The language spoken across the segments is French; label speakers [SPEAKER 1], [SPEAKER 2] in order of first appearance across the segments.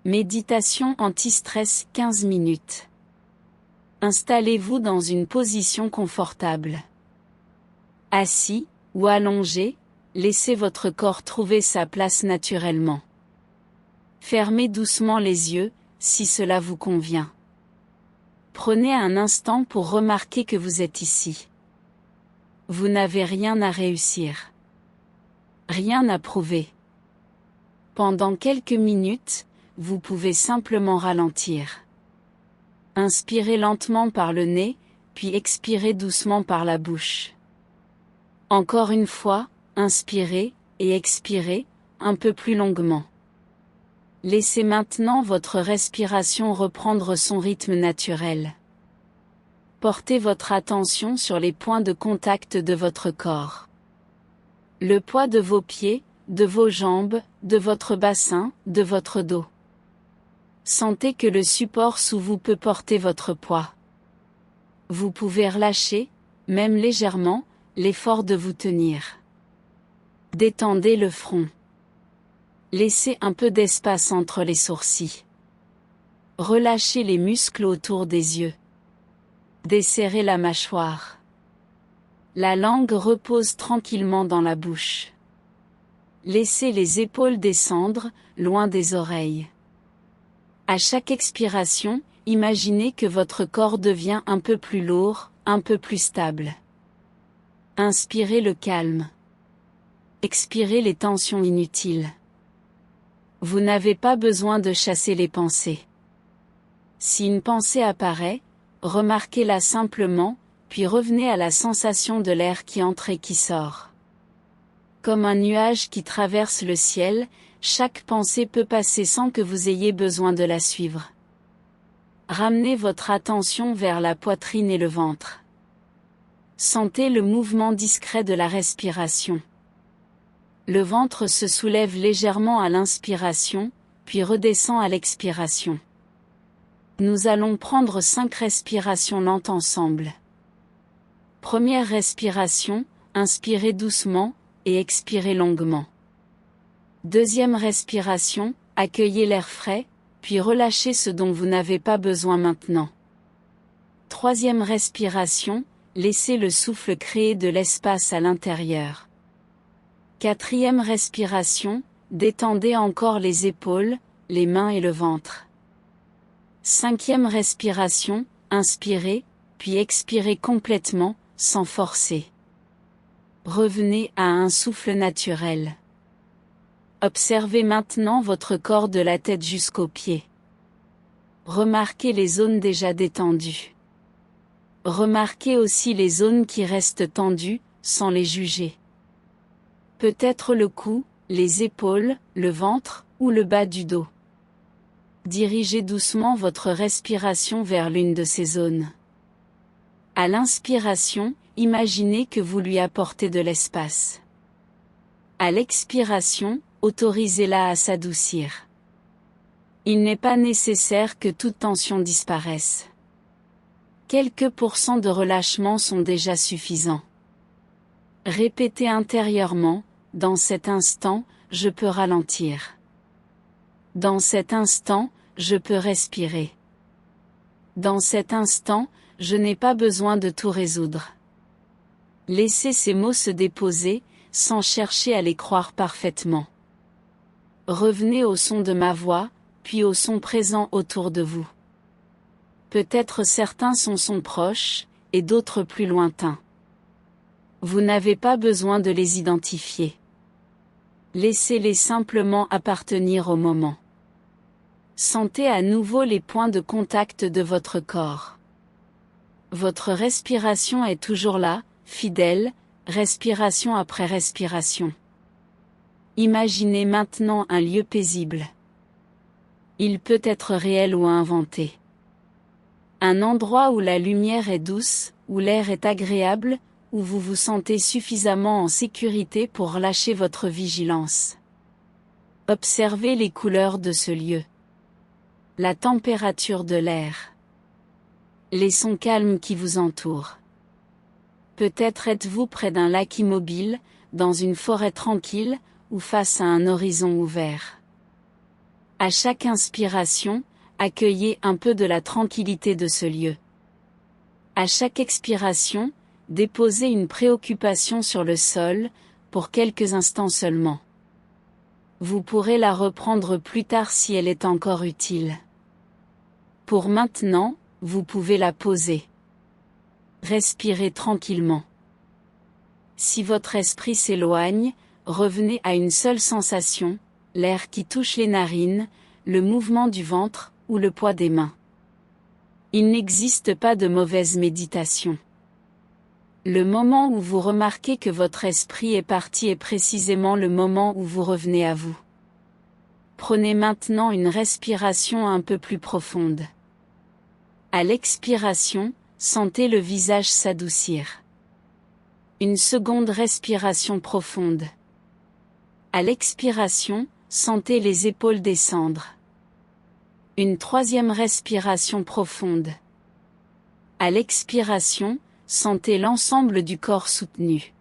[SPEAKER 1] Méditation anti-stress 15 minutes. Installez-vous dans une position confortable. Assis ou allongé, laissez votre corps trouver sa place naturellement. Fermez doucement les yeux, si cela vous convient. Prenez un instant pour remarquer que vous êtes ici. Vous n'avez rien à réussir. Rien à prouver. Pendant quelques minutes, vous pouvez simplement ralentir. Inspirez lentement par le nez, puis expirez doucement par la bouche. Encore une fois, inspirez et expirez, un peu plus longuement. Laissez maintenant votre respiration reprendre son rythme naturel. Portez votre attention sur les points de contact de votre corps. Le poids de vos pieds, de vos jambes, de votre bassin, de votre dos. Sentez que le support sous vous peut porter votre poids. Vous pouvez relâcher, même légèrement, l'effort de vous tenir. Détendez le front. Laissez un peu d'espace entre les sourcils. Relâchez les muscles autour des yeux. Desserrez la mâchoire. La langue repose tranquillement dans la bouche. Laissez les épaules descendre, loin des oreilles. À chaque expiration, imaginez que votre corps devient un peu plus lourd, un peu plus stable. Inspirez le calme. Expirez les tensions inutiles. Vous n'avez pas besoin de chasser les pensées. Si une pensée apparaît, remarquez-la simplement, puis revenez à la sensation de l'air qui entre et qui sort. Comme un nuage qui traverse le ciel, chaque pensée peut passer sans que vous ayez besoin de la suivre. Ramenez votre attention vers la poitrine et le ventre. Sentez le mouvement discret de la respiration. Le ventre se soulève légèrement à l'inspiration, puis redescend à l'expiration. Nous allons prendre 5 respirations lentes ensemble. Première respiration, inspirez doucement, et expirez longuement. Deuxième respiration, accueillez l'air frais, puis relâchez ce dont vous n'avez pas besoin maintenant. Troisième respiration, laissez le souffle créer de l'espace à l'intérieur. Quatrième respiration, détendez encore les épaules, les mains et le ventre. Cinquième respiration, inspirez, puis expirez complètement, sans forcer. Revenez à un souffle naturel. Observez maintenant votre corps de la tête jusqu'aux pieds. Remarquez les zones déjà détendues. Remarquez aussi les zones qui restent tendues, sans les juger. Peut-être le cou, les épaules, le ventre, ou le bas du dos. Dirigez doucement votre respiration vers l'une de ces zones. À l'inspiration, imaginez que vous lui apportez de l'espace. À l'expiration, autorisez-la à s'adoucir. Il n'est pas nécessaire que toute tension disparaisse. Quelques pourcents de relâchement sont déjà suffisants. Répétez intérieurement, dans cet instant, je peux ralentir. Dans cet instant, je peux respirer. Dans cet instant, je n'ai pas besoin de tout résoudre. Laissez ces mots se déposer, sans chercher à les croire parfaitement. Revenez au son de ma voix, puis au son présent autour de vous. Peut-être certains sons sont proches, et d'autres plus lointains. Vous n'avez pas besoin de les identifier. Laissez-les simplement appartenir au moment. Sentez à nouveau les points de contact de votre corps. Votre respiration est toujours là, fidèle, respiration après respiration. Imaginez maintenant un lieu paisible. Il peut être réel ou inventé. Un endroit où la lumière est douce, où l'air est agréable, où vous vous sentez suffisamment en sécurité pour relâcher votre vigilance. Observez les couleurs de ce lieu. La température de l'air. Les sons calmes qui vous entourent. Peut-être êtes-vous près d'un lac immobile, dans une forêt tranquille, ou face à un horizon ouvert. À chaque inspiration, accueillez un peu de la tranquillité de ce lieu. À chaque expiration, déposez une préoccupation sur le sol, pour quelques instants seulement. Vous pourrez la reprendre plus tard si elle est encore utile. Pour maintenant, vous pouvez la poser. Respirez tranquillement. Si votre esprit s'éloigne, revenez à une seule sensation, l'air qui touche les narines, le mouvement du ventre, ou le poids des mains. Il n'existe pas de mauvaise méditation. Le moment où vous remarquez que votre esprit est parti est précisément le moment où vous revenez à vous. Prenez maintenant une respiration un peu plus profonde. À l'expiration, sentez le visage s'adoucir. Une seconde respiration profonde. À l'expiration, sentez les épaules descendre. Une troisième respiration profonde. À l'expiration, sentez l'ensemble du corps soutenu.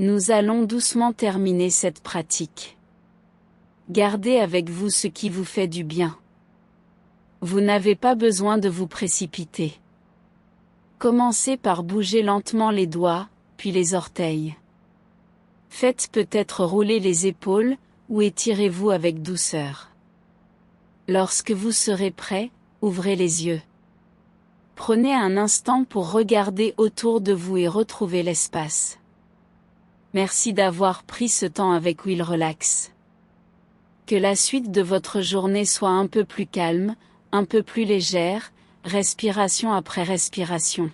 [SPEAKER 1] Nous allons doucement terminer cette pratique. Gardez avec vous ce qui vous fait du bien. Vous n'avez pas besoin de vous précipiter. Commencez par bouger lentement les doigts, puis les orteils. Faites peut-être rouler les épaules, ou étirez-vous avec douceur. Lorsque vous serez prêt, ouvrez les yeux. Prenez un instant pour regarder autour de vous et retrouver l'espace. Merci d'avoir pris ce temps avec Will Relax. Que la suite de votre journée soit un peu plus calme, un peu plus légère, respiration après respiration.